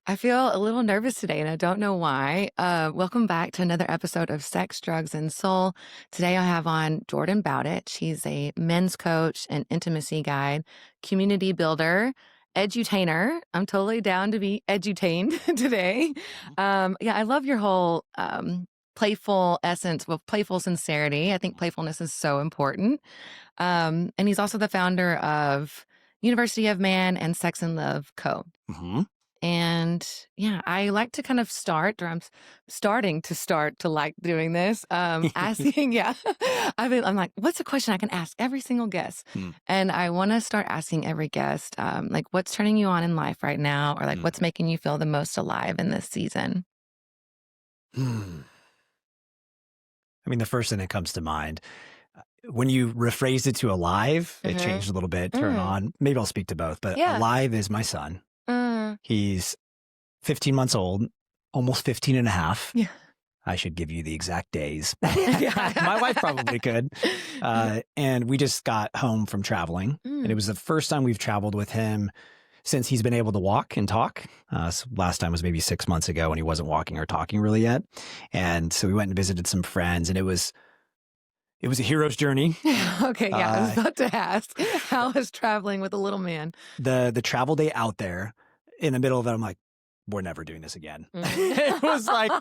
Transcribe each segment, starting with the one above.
I feel a little nervous today, and I don't know why. Welcome back to another episode of Sex, Drugs, and Soul. Today I have on Jordan Bowditch. He's a men's coach, an intimacy guide, community builder, edutainer. I'm totally down to be edutained today. Yeah, I love your whole playful essence, well, playful sincerity. I think playfulness is so important. And he's also the founder of University of Man and Sex and Love Co. Mm-hmm. And yeah, I like to kind of start, or I'm starting to start to like doing this, asking, yeah, I'm like, what's a question I can ask every single guest? And I want to start asking every guest, like, what's turning you on in life right now? Or like, what's making you feel the most alive in this season? I mean, the first thing that comes to mind, when you rephrased it to alive, it changed a little bit, turn on. Maybe I'll speak to both, but alive is my son. He's 15 months old, almost 15 and a half. Yeah. I should give you the exact days. My wife probably could. And we just got home from traveling. And it was the first time we've traveled with him since he's been able to walk and talk. So last time was maybe 6 months ago when he wasn't walking or talking really yet. And so we went and visited some friends, and it was a hero's journey. Okay, yeah, I was about to ask, how is traveling with a little man? The travel day out there, in the middle of it, I'm like, we're never doing this again. It was like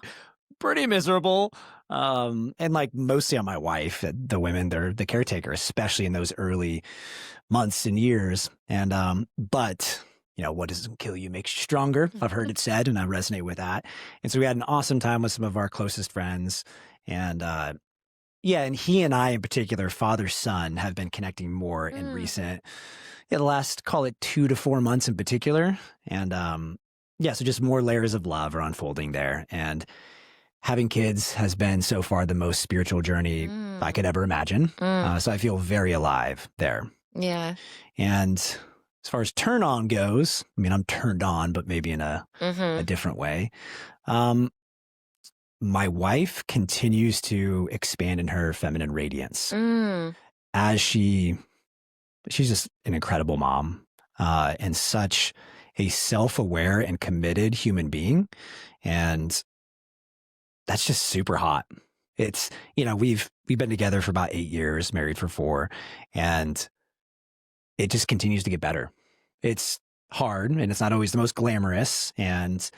pretty miserable. And like mostly on my wife, the women, they're the caretaker, especially in those early months and years. And, but you know, what doesn't kill you makes you stronger. I've heard it said, and I resonate with that. And so we had an awesome time with some of our closest friends. And, yeah, and he and I in particular, father, son, have been connecting more in recent, the last, call it 2 to 4 months in particular. And yeah, so just more layers of love are unfolding there. And having kids has been so far the most spiritual journey I could ever imagine. So I feel very alive there. Yeah. And as far as turn on goes, I mean, I'm turned on, but maybe in a different way. My wife continues to expand in her feminine radiance as she's just an incredible mom, and such a self-aware and committed human being. And that's just super hot. It's, you know, we've been together for about 8 years, married for 4, and it just continues to get better. It's hard, and it's not always the most glamorous, and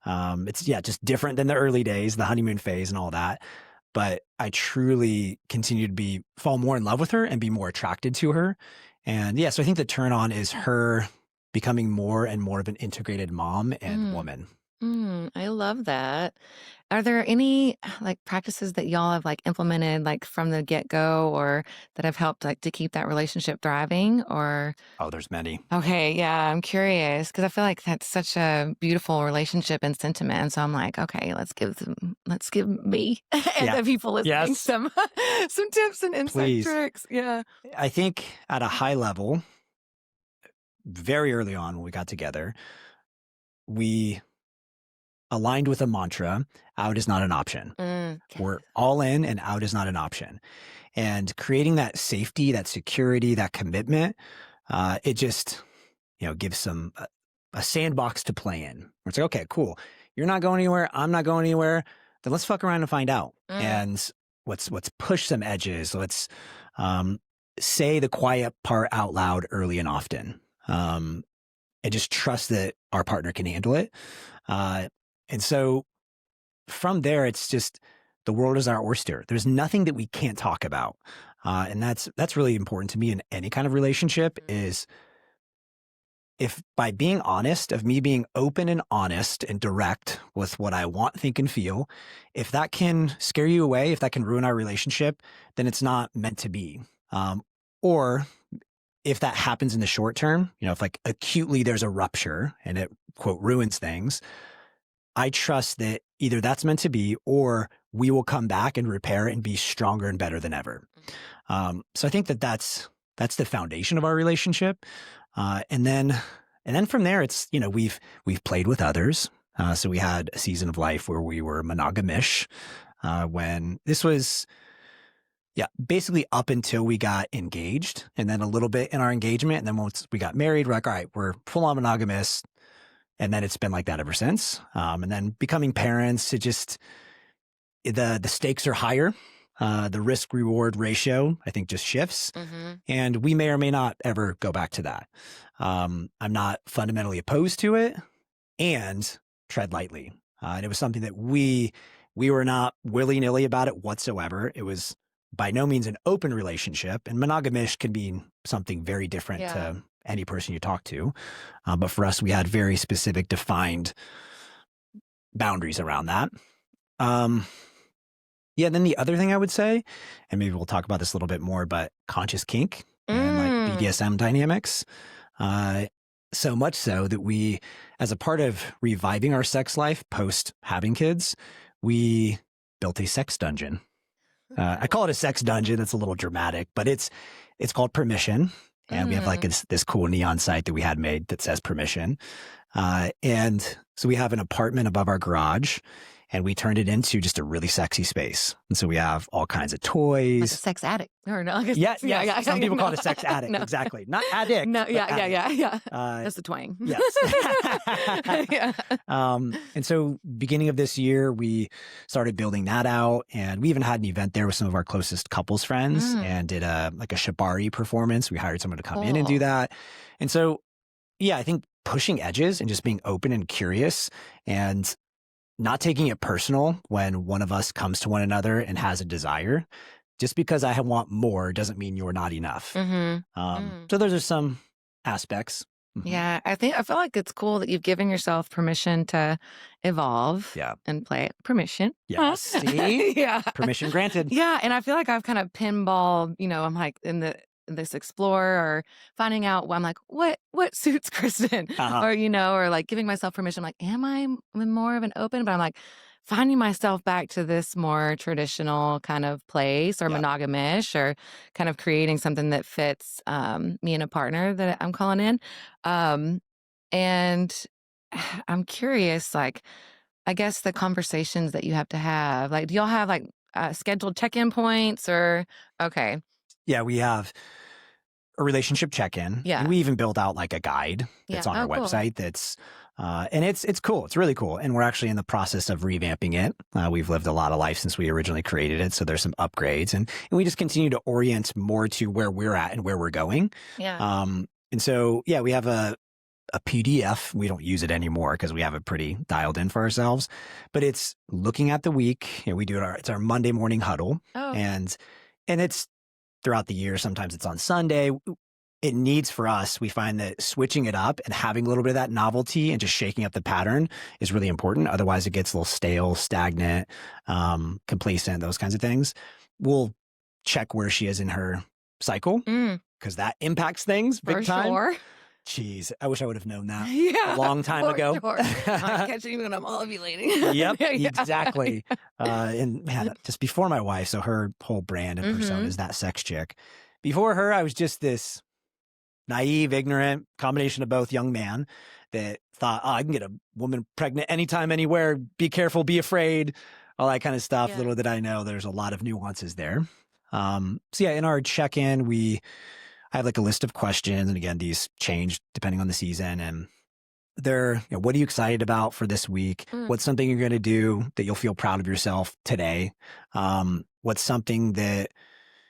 it's just different than the early days, the honeymoon phase and all that. But I truly continue to fall more in love with her and be more attracted to her. And yeah, so I think the turn on is her becoming more and more of an integrated mom and woman. I love that. Are there any like practices that y'all have like implemented like from the get-go, or that have helped like to keep that relationship thriving? Or Oh, there's many. okay, yeah, I'm curious because I feel like that's such a beautiful relationship and sentiment. And so I'm like, okay, let's give me and the people listening some tips and insight tricks. Yeah. I think at a high level, very early on when we got together, we aligned with a mantra: out is not an option. We're all in, and out is not an option. And creating that safety, that security, that commitment, it just, you know, gives a sandbox to play in. Where it's like, okay, cool. You're not going anywhere. I'm not going anywhere. Then let's fuck around and find out. And let's push some edges. Let's say the quiet part out loud early and often. And just trust that our partner can handle it. And so from there, it's just the world is our oyster. There's nothing that we can't talk about. And that's really important to me in any kind of relationship, is if by being honest, of me being open and honest and direct with what I want, think, and feel, if that can scare you away, if that can ruin our relationship, then it's not meant to be. Or if that happens in the short term, you know, if like acutely there's a rupture and it, quote, ruins things, I trust that either that's meant to be, or we will come back and repair and be stronger and better than ever. So I think that's the foundation of our relationship. And then from there, it's, you know, we've played with others. So we had a season of life where we were monogamish, when this was, basically up until we got engaged, and then a little bit in our engagement. And then once we got married, we're like, all right, we're full on monogamous. And then it's been like that ever since. And then becoming parents, it just, the stakes are higher. The risk reward ratio, I think, just shifts. And we may or may not ever go back to that. I'm not fundamentally opposed to it, and tread lightly. And it was something that we were not willy-nilly about it whatsoever. It was by no means an open relationship, and monogamish can mean something very different to any person you talk to. But for us, we had very specific, defined boundaries around that. Yeah, then the other thing I would say, and maybe we'll talk about this a little bit more, but conscious kink and like BDSM dynamics. So much so that we, as a part of reviving our sex life post having kids, we built a sex dungeon. I call it a sex dungeon. It's a little dramatic, but it's called Permission. And we have like this cool neon site that we had made that says Permission. And so we have an apartment above our garage, and we turned it into just a really sexy space. And so we have all kinds of toys. Like a sex addict. Or no, I guess yeah. Some people call it a sex addict. No. Exactly. Not addict. No, yeah. That's the twang. Yes. And so beginning of this year, we started building that out. And we even had an event there with some of our closest couples friends and did a shibari performance. We hired someone to come in and do that. And so, yeah, I think pushing edges and just being open and curious and not taking it personal when one of us comes to one another and has a desire. Just because I want more doesn't mean you're not enough. So those are some aspects. Yeah, I feel like it's cool that you've given yourself permission to evolve and play. Permission. Yes. See? Permission granted. Yeah, and I feel like I've kind of pinballed, I'm like in this explore or finding out I'm like, what suits Kristen? Or like giving myself permission. I'm like, am I more of an open? But I'm like finding myself back to this more traditional kind of place or monogamish, or kind of creating something that fits me and a partner that I'm calling in. And I'm curious, like, I guess the conversations that you have to have, like, do y'all have like scheduled check-in points or, okay. Yeah, we have a relationship check-in. Yeah. And we even built out like a guide that's on our website that's, and it's cool. It's really cool. And we're actually in the process of revamping it. We've lived a lot of life since we originally created it. So there's some upgrades and we just continue to orient more to where we're at and where we're going. Yeah. And so, yeah, we have a PDF. We don't use it anymore because we have it pretty dialed in for ourselves, but it's looking at the week. We do it's our Monday morning huddle. And it's throughout the year. Sometimes it's on Sunday. It needs for us, we find that switching it up and having a little bit of that novelty and just shaking up the pattern is really important. Otherwise, it gets a little stale, stagnant, complacent, those kinds of things. We'll check where she is in her cycle because that impacts things big time. Sure. Jeez, I wish I would have known that a long time ago. Sure. I'm catching you when I'm ovulating. Yep, exactly. And man, just before my wife, so her whole brand and persona is that sex chick. Before her, I was just this naive, ignorant combination of both young man that thought, I can get a woman pregnant anytime, anywhere. Be careful, be afraid, all that kind of stuff. Yeah. Little did I know there's a lot of nuances there. So yeah, in our check-in, I have like a list of questions, and again, these change depending on the season. And they're, what are you excited about for this week? What's something you're going to do that you'll feel proud of yourself today? What's something that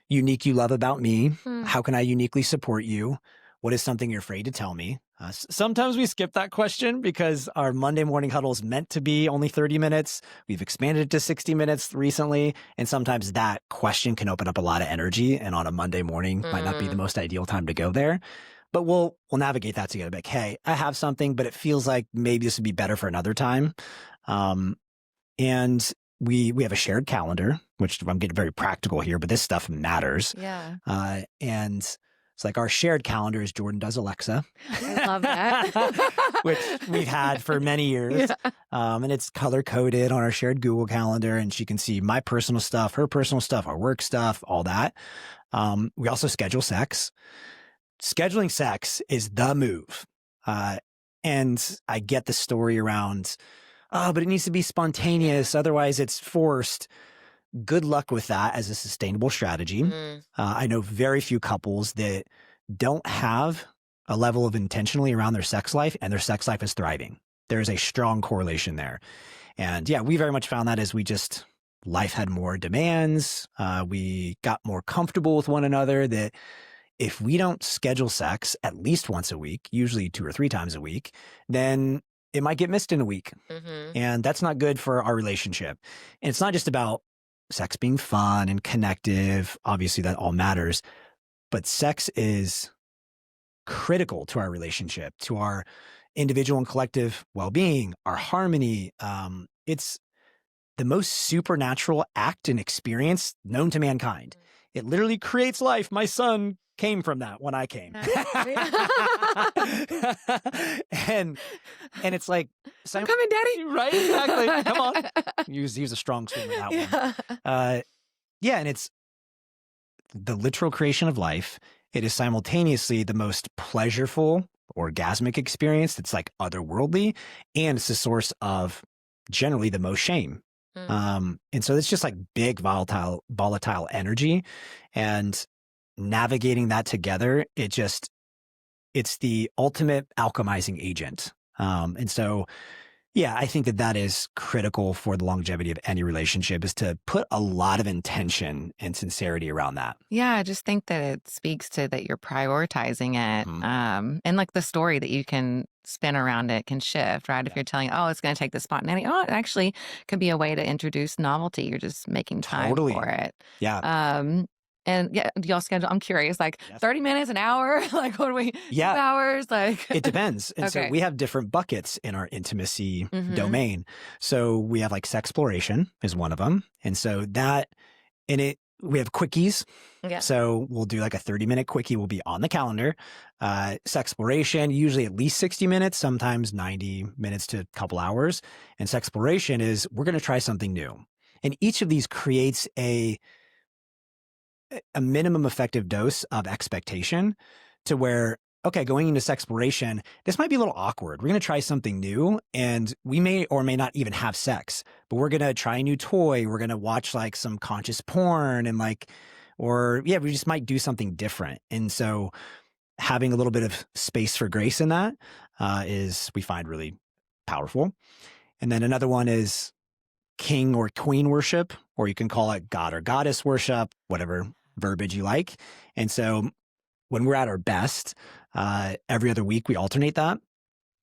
unique you love about me? How can I uniquely support you? What is something you're afraid to tell me? Sometimes we skip that question because our Monday morning huddle is meant to be only 30 minutes. We've expanded it to 60 minutes recently. And sometimes that question can open up a lot of energy. And on a Monday morning might not be the most ideal time to go there. But we'll navigate that together. Like, hey, I have something, but it feels like maybe this would be better for another time. And we have a shared calendar, which I'm getting very practical here, but this stuff matters. Yeah. And it's like our shared calendar is Jordan does Alexa. I love that. Which we've had for many years. Yeah. And it's color-coded on our shared Google Calendar, and she can see my personal stuff, her personal stuff, our work stuff, all that. We also schedule sex. Scheduling sex is the move. And I get the story around, but it needs to be spontaneous, otherwise it's forced. Good luck with that as a sustainable strategy. I know very few couples that don't have a level of intentionally around their sex life, and their sex life is thriving. there's a strong correlation there. And yeah, we very much found that as life had more demands. We got more comfortable with one another, that if we don't schedule sex at least once a week, usually 2 or 3 times a week, then it might get missed in a week. And that's not good for our relationship. And it's not just about sex being fun and connective. Obviously, that all matters. But sex is critical to our relationship, to our individual and collective well-being, our harmony. It's the most supernatural act and experience known to mankind. It literally creates life. My son came from that when I came. and it's like, I'm coming, Daddy. Right? Exactly. Come on. He was a strong swimmer, that one. Yeah, and it's the literal creation of life. It is simultaneously the most pleasurable, orgasmic experience that's like otherworldly, and it's the source of generally the most shame. And so it's just like big volatile energy, and navigating that together, it's the ultimate alchemizing agent. And so, yeah, I think that is critical for the longevity of any relationship, is to put a lot of intention and sincerity around that. Yeah, I just think that it speaks to that you're prioritizing it. And like the story that you can spin around it can shift, right? If you're telling, oh, it's going to take the spontaneity, oh, it actually could be a way to introduce novelty. You're just making time for it. Yeah. And yeah, do y'all schedule? I'm curious, like 30 minutes, an hour? Like, what do we, 2 hours? Like, it depends. And so we have different buckets in our intimacy domain. So we have like sexploration is one of them. And so we have quickies. Yeah. So we'll do like a 30-minute quickie will be on the calendar. Sexploration, usually at least 60 minutes, sometimes 90 minutes to a couple hours. And sexploration is, we're going to try something new. And each of these creates a minimum effective dose of expectation, to where, okay, going into sexploration, this might be a little awkward. We're going to try something new, and we may or may not even have sex, but we're going to try a new toy. We're going to watch like some conscious porn, and we just might do something different. And so having a little bit of space for grace in that we find really powerful. And then another one is king or queen worship, or you can call it god or goddess worship, whatever verbiage you like. And so when we're at our best, every other week we alternate that.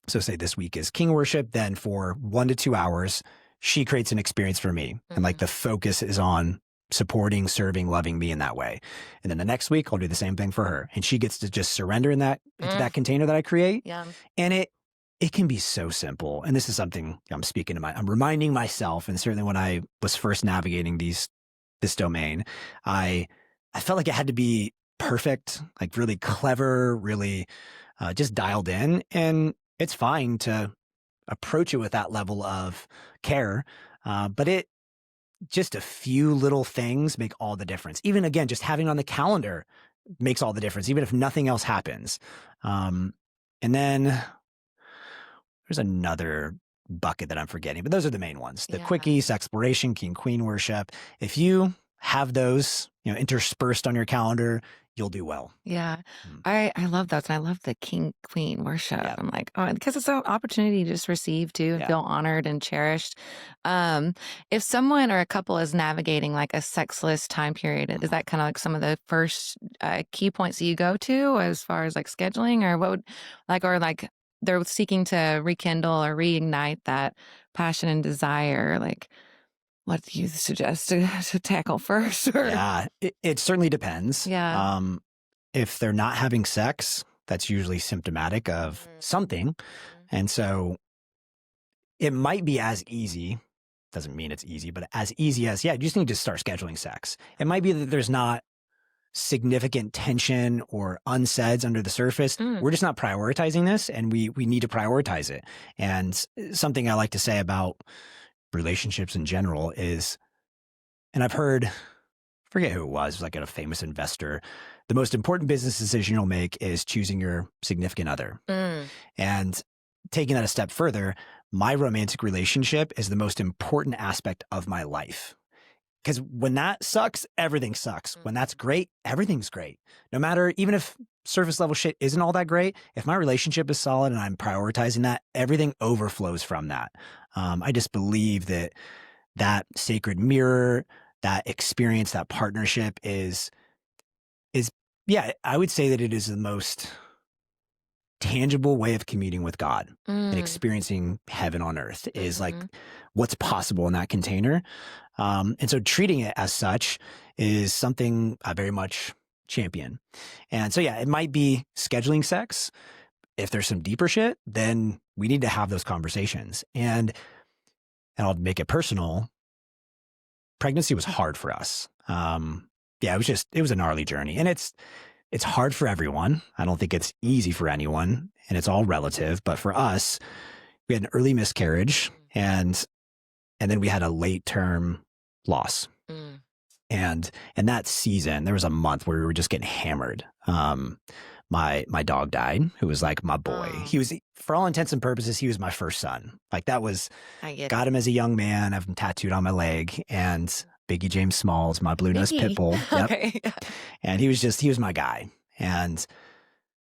So say this week is king worship, then for 1 to 2 hours, she creates an experience for me. And like the focus is on supporting, serving, loving me in that way. And then the next week I'll do the same thing for her. And she gets to just surrender into that container that I create. Yeah. And it can be so simple. And this is something I'm reminding myself. And certainly when I was first navigating this domain, I felt like it had to be perfect, like really clever, really just dialed in. And it's fine to approach it with that level of care. But just a few little things make all the difference. Even again, just having it on the calendar makes all the difference, even if nothing else happens. And then there's another bucket that I'm forgetting, but those are the main ones. The quickies, exploration, king, queen worship. If you have those, interspersed on your calendar, you'll do well. Yeah. I love those. And I love the king, queen worship. Yeah. I'm like, oh, because it's an opportunity to just receive too and feel honored and cherished. If someone or a couple is navigating like a sexless time period, is that kind of like some of the first key points that you go to as far as like scheduling, or what would they're seeking to rekindle or reignite that passion and desire? Like, what do you suggest to tackle first? Yeah, it certainly depends. Yeah. If they're not having sex, that's usually symptomatic of something. And so it might be as easy, doesn't mean it's easy, but as easy as, you just need to start scheduling sex. It might be that there's not significant tension or unsaids under the surface. We're just not prioritizing this, and we need to prioritize it. And something I like to say about relationships in general is, and I've heard, forget who it was like a famous investor, the most important business decision you'll make is choosing your significant other. And taking that a step further, my romantic relationship is the most important aspect of my life. because when that sucks, everything sucks. When that's great, everything's great. No matter, even if surface level shit isn't all that great, if my relationship is solid and I'm prioritizing that, everything overflows from that. I just believe that sacred mirror, that experience, that partnership is, yeah, I would say that it is the most tangible way of communing with God and experiencing heaven on earth is like what's possible in that container. And so treating it as such is something I very much champion. And so, yeah, it might be scheduling sex. If there's some deeper shit, then we need to have those conversations. And I'll make it personal. Pregnancy was hard for us. Yeah, it was a gnarly journey, and it's hard for everyone. I don't think it's easy for anyone, and it's all relative. But for us, we had an early miscarriage, and then we had a late term loss. And in that season, there was a month where we were just getting hammered. My dog died, who was like my boy. He was, for all intents and purposes, he was my first son. Like that was, got him as a young man. I have him tattooed on my leg, and 𝐂𝐨𝐴𝐺𝐵𝐺𝐻, my blue nose pit bull. Yep. Okay. And he was my guy. And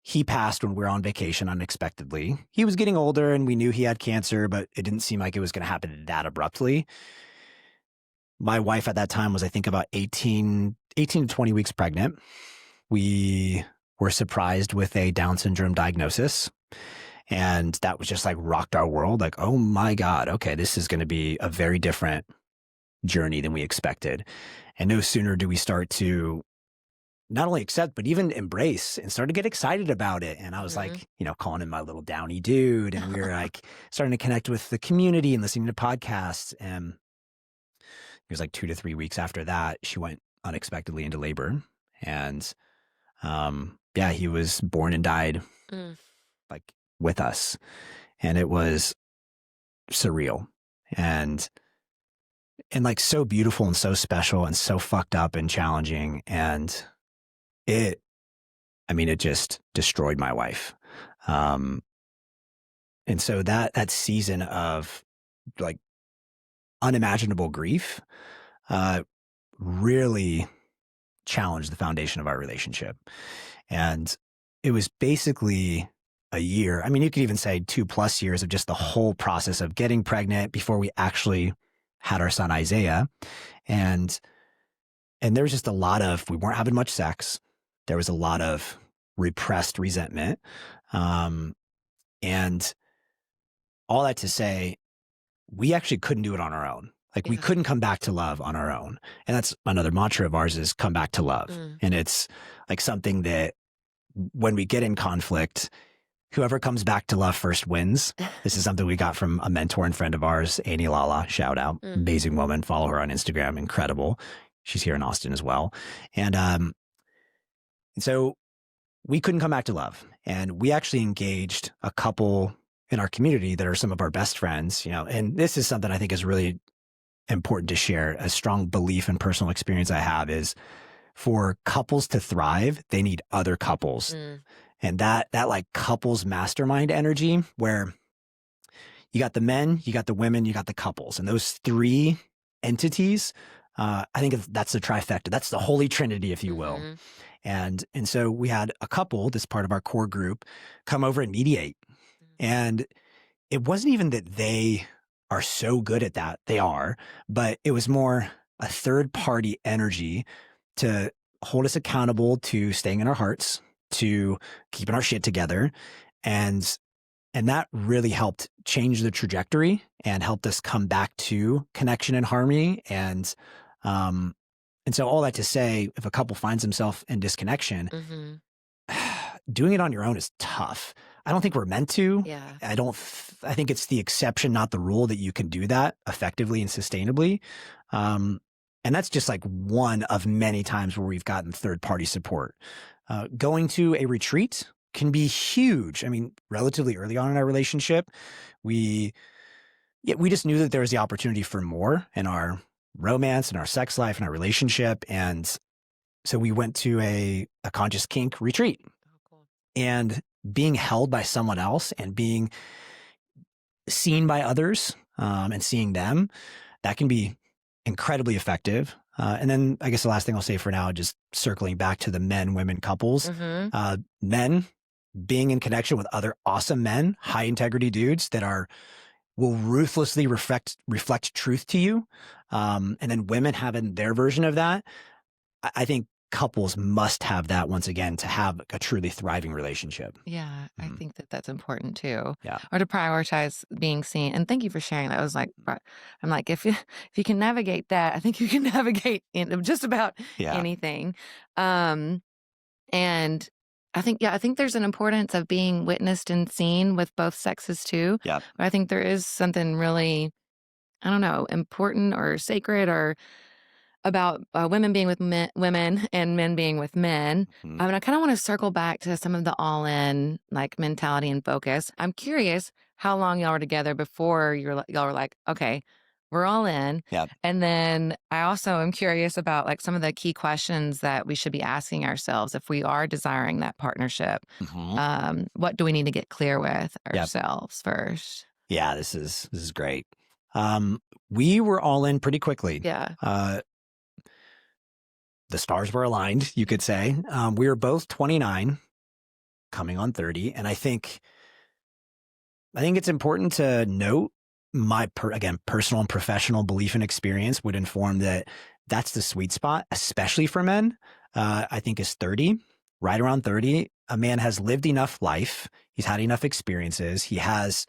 he passed when we were on vacation unexpectedly. He was getting older and we knew he had cancer, but it didn't seem like it was going to happen that abruptly. My wife at that time was, I think, about 18 to 20 weeks pregnant. We were surprised with a Down syndrome diagnosis. And that was just like rocked our world. Like, oh my God, okay, this is going to be a very different journey than we expected. And no sooner do we start to not only accept, but even embrace and start to get excited about it. And I was like, calling him my little downy dude. And we were like starting to connect with the community and listening to podcasts. And it was like 2 to 3 weeks after that, she went unexpectedly into labor. And yeah, he was born and died like with us. And it was surreal and like so beautiful and so special and so fucked up and challenging. And it just destroyed my wife. And so that season of like unimaginable grief really challenged the foundation of our relationship. And it was basically a year. I mean, you could even say 2+ years of just the whole process of getting pregnant before we actually had our son Isaiah. And there was just a lot of, we weren't having much sex. There was a lot of repressed resentment. And all that to say, we actually couldn't do it on our own. Like we couldn't come back to love on our own. And that's another mantra of ours, is come back to love. And it's like something that when we get in conflict, whoever comes back to love first wins. This is something we got from a mentor and friend of ours, Annie Lala, shout out, amazing woman. Follow her on Instagram. Incredible. She's here in Austin as well. And so we couldn't come back to love. And we actually engaged a couple in our community that are some of our best friends, and this is something I think is really important to share. A strong belief and personal experience I have is for couples to thrive, they need other couples. And that like couples mastermind energy, where you got the men, you got the women, you got the couples, and those three entities, I think that's the trifecta. That's the holy trinity, if you will. And so we had a couple, this part of our core group, come over and mediate. And it wasn't even that they are so good at that. They are, but it was more a third party energy to hold us accountable to staying in our hearts, to keeping our shit together. And that really helped change the trajectory and helped us come back to connection and harmony. And so all that to say, if a couple finds himself in disconnection, doing it on your own is tough. I don't think we're meant to. Yeah. I think it's the exception, not the rule, that you can do that effectively and sustainably. And that's just like one of many times where we've gotten third-party support. Going to a retreat can be huge. I mean, relatively early on in our relationship, we just knew that there was the opportunity for more in our romance and our sex life and our relationship. And so we went to a conscious kink retreat. Oh, cool. And being held by someone else and being seen by others and seeing them, that can be incredibly effective. And then I guess the last thing I'll say for now, just circling back to the men-women couples, men being in connection with other awesome men, high integrity dudes that will ruthlessly reflect truth to you. And then women having their version of that. I think couples must have that once again to have a truly thriving relationship. Yeah, I think that that's important too. Yeah. Or to prioritize being seen. And thank you for sharing that. I was like, I'm like, if you can navigate that, I think you can navigate in just about anything. And I think there's an importance of being witnessed and seen with both sexes too. Yeah. But I think there is something really, I don't know, important or sacred or about women being with women and men being with men. And I kind of want to circle back to some of the all-in like mentality and focus. I'm curious how long y'all were together before y'all were like, okay, we're all in. Yeah. And then I also am curious about like some of the key questions that we should be asking ourselves if we are desiring that partnership. What do we need to get clear with ourselves first? Yeah, this is great. We were all in pretty quickly. Yeah. The stars were aligned, you could say. We were both 29, coming on 30. And I think it's important to note my, personal and professional belief and experience would inform that that's the sweet spot, especially for men. I think is 30, right around 30. A man has lived enough life. He's had enough experiences. He has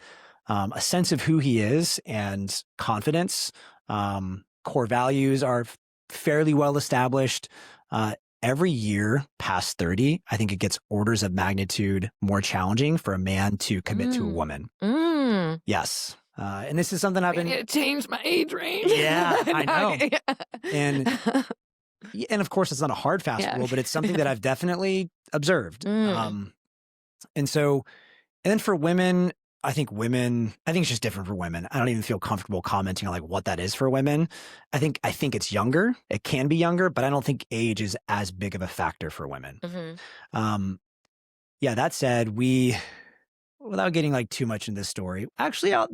a sense of who he is and confidence. Core values are fairly well established. Every year past 30, I think it gets orders of magnitude more challenging for a man to commit to a woman. Yes. And this is something I've been... It changed my age range. Yeah, I know. And of course, it's not a hard, fast rule, but it's something that I've definitely observed. And then for women, I think it's just different for women. I don't even feel comfortable commenting on like what that is for women. I think it's younger. It can be younger, but I don't think age is as big of a factor for women. That said, without getting like too much in this story, actually, I'll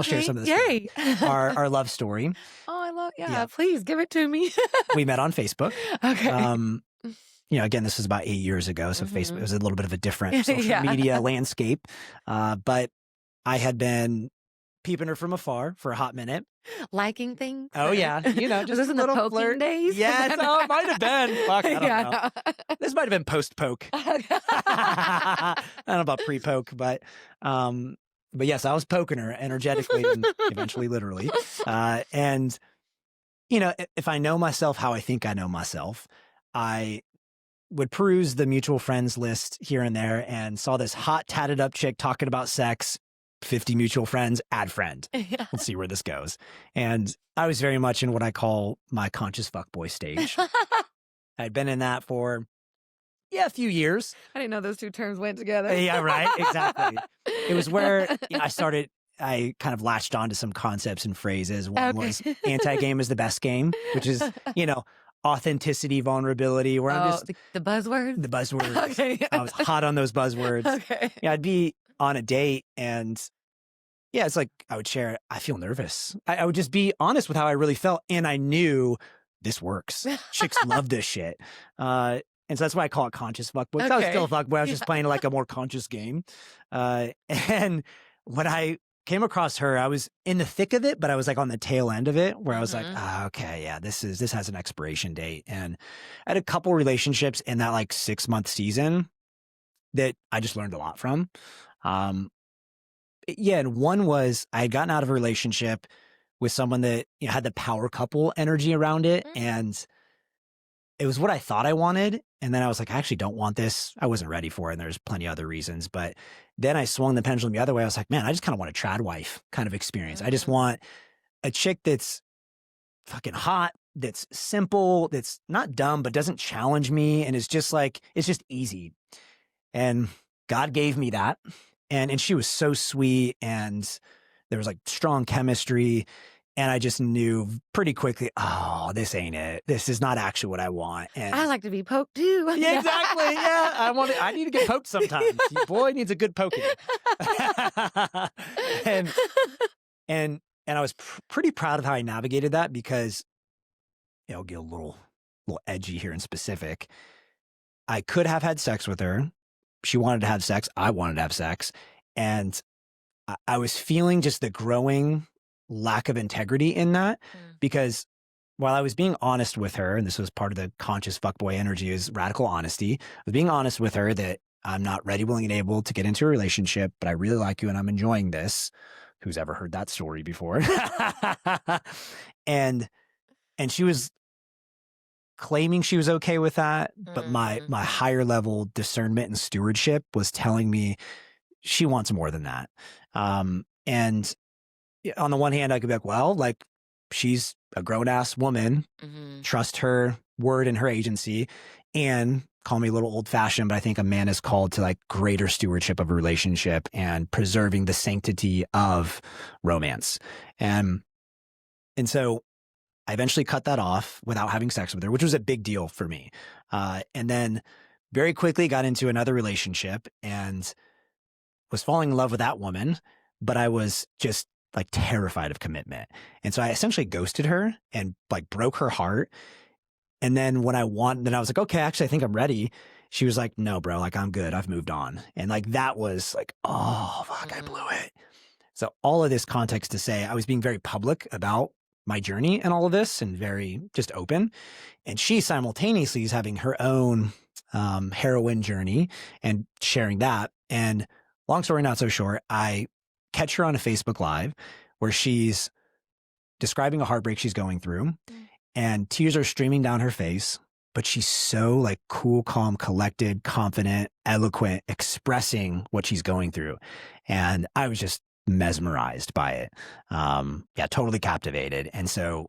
share some of this. Yay. Our love story. Oh, I love, please give it to me. We met on Facebook. Okay. Again, this was about 8 years ago. So Facebook was a little bit of a different social media landscape. But I had been peeping her from afar for a hot minute. Liking things? Oh, yeah. Just was this a in the little poking flirt. days? Yes. Oh, it might have been. Fuck, I don't know. This might have been post-poke. I don't know about pre-poke, but yes, I was poking her energetically and eventually literally. And, if I know myself how I think I know myself, I would peruse the mutual friends list here and there and saw this hot tatted up chick talking about sex, 50 mutual friends, add friend. Let's see where this goes. And I was very much in what I call my conscious fuckboy stage. I'd been in that for, a few years. I didn't know those two terms went together. Yeah, right. Exactly. It was where I kind of latched onto some concepts and phrases. One was anti-game is the best game, which is, authenticity, vulnerability, where I'm just... The buzzwords? The buzzwords. Okay. I was hot on those buzzwords. Okay. Yeah, I'd be on a date and it's like I would share, I feel nervous. I would just be honest with how I really felt. And I knew this works. Chicks love this shit. And so that's why I call it conscious fuckboy. Okay. I was still a fuckboy. I was just playing like a more conscious game. And when I came across her, I was in the thick of it, but I was like on the tail end of it where I was like, this has an expiration date. And I had a couple relationships in that like 6-month season that I just learned a lot from. And one was I had gotten out of a relationship with someone that had the power couple energy around it. And it was what I thought I wanted. And then I was like, I actually don't want this. I wasn't ready for it. And there's plenty of other reasons. But then I swung the pendulum the other way. I was like, man, I just kind of want a trad wife kind of experience. I just want a chick that's fucking hot, that's simple, that's not dumb, but doesn't challenge me. And it's just like, it's just easy. And God gave me that. And she was so sweet. And there was like strong chemistry. And I just knew pretty quickly, oh, this ain't it. This is not actually what I want. And I like to be poked too. Yeah, exactly. Yeah, I need to get poked sometimes. Your boy needs a good poking. and And I was pretty proud of how I navigated that because, I'll get a little edgy here in specific. I could have had sex with her. She wanted to have sex. I wanted to have sex. And I was feeling just the growing lack of integrity in that because while I was being honest with her, and this was part of the conscious fuckboy energy is radical honesty, I was being honest with her that I'm not ready, willing, and able to get into a relationship, but I really like you and I'm enjoying this. Who's ever heard that story before? and she was claiming she was okay with that, but my higher level discernment and stewardship was telling me she wants more than that. And on the one hand, I could be like, well, like she's a grown ass woman, trust her word and her agency, and call me a little old fashioned, but I think a man is called to like greater stewardship of a relationship and preserving the sanctity of romance. And so I eventually cut that off without having sex with her, which was a big deal for me. And then very quickly got into another relationship and was falling in love with that woman, but I was just like terrified of commitment. And so I essentially ghosted her and like broke her heart. And then when I was like, okay, actually, I think I'm ready. She was like, no, bro, like I'm good. I've moved on. And like, that was like, oh, fuck, I blew it. So all of this context to say I was being very public about my journey and all of this and very just open. And she simultaneously is having her own heroine journey and sharing that. And long story, not so short, I catch her on a Facebook Live where she's describing a heartbreak she's going through and tears are streaming down her face, but she's so like cool, calm, collected, confident, eloquent, expressing what she's going through. And I was just mesmerized by it. Totally captivated. And so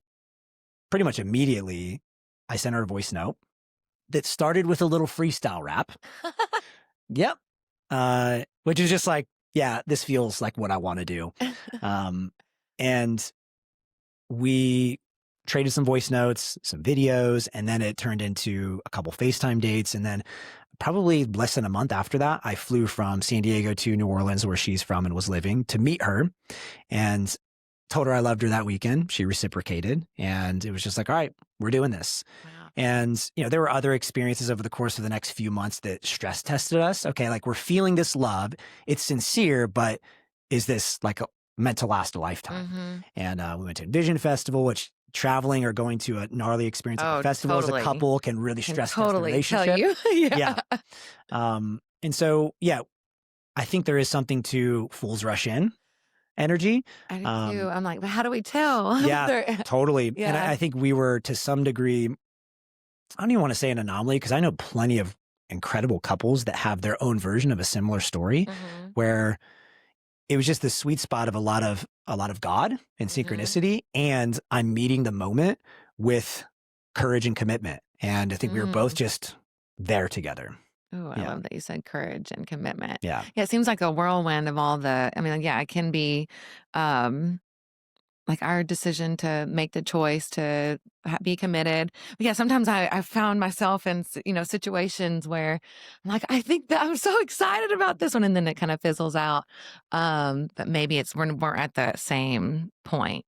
pretty much immediately I sent her a voice note that started with a little freestyle rap. Yep. Which is just like, yeah, this feels like what I want to do. And we traded some voice notes, some videos, and then it turned into a couple FaceTime dates. And then probably less than a month after that, I flew from San Diego to New Orleans, where she's from and was living, to meet her and told her I loved her that weekend. She reciprocated. And it was just like, all right, we're doing this. Wow. And, there were other experiences over the course of the next few months that stress tested us. Okay, like we're feeling this love. It's sincere, but is this like meant to last a lifetime? And we went to a Vision Festival, which traveling or going to a gnarly experience at a festival as a couple can really stress test the relationship. Tell you. Yeah. And so, I think there is something to fools rush in energy. I do too. I'm like, but how do we tell? Yeah, totally. Yeah. And I think we were to some degree, I don't even want to say an anomaly because I know plenty of incredible couples that have their own version of a similar story where it was just the sweet spot of a lot of God and synchronicity. And I'm meeting the moment with courage and commitment. And I think we were both just there together. Oh, I love that you said courage and commitment. Yeah. Yeah. It seems like a whirlwind of all the, it can be, like our decision to make the choice to be committed. But yeah, sometimes I found myself in, situations where I'm like, I think that I'm so excited about this one. And then it kind of fizzles out. But maybe we're at the same point,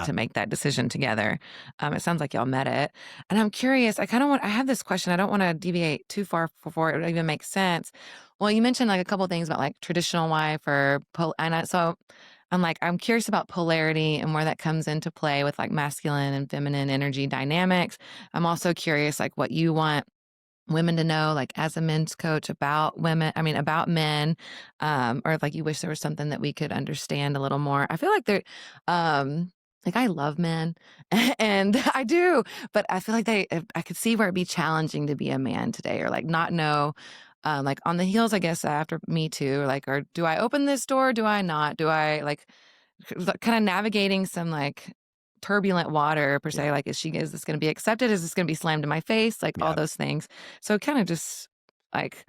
to make that decision together. It sounds like y'all met it. And I'm curious, I have this question. I don't want to deviate too far before it even makes sense. Well, you mentioned like a couple of things about like traditional wife I'm curious about polarity and where that comes into play with like masculine and feminine energy dynamics. I'm also curious like what you want women to know, like as a men's coach about about men, or like you wish there was something that we could understand a little more. I feel like I love men and I do, but I feel like I could see where it'd be challenging to be a man today or like not know. Like on the heels, I guess, after Me Too, or do I open this door? Do I not? Do I kind of navigating some like turbulent water per se? Like, is this going to be accepted? Is this going to be slammed in my face? Like all those things. So kind of just like,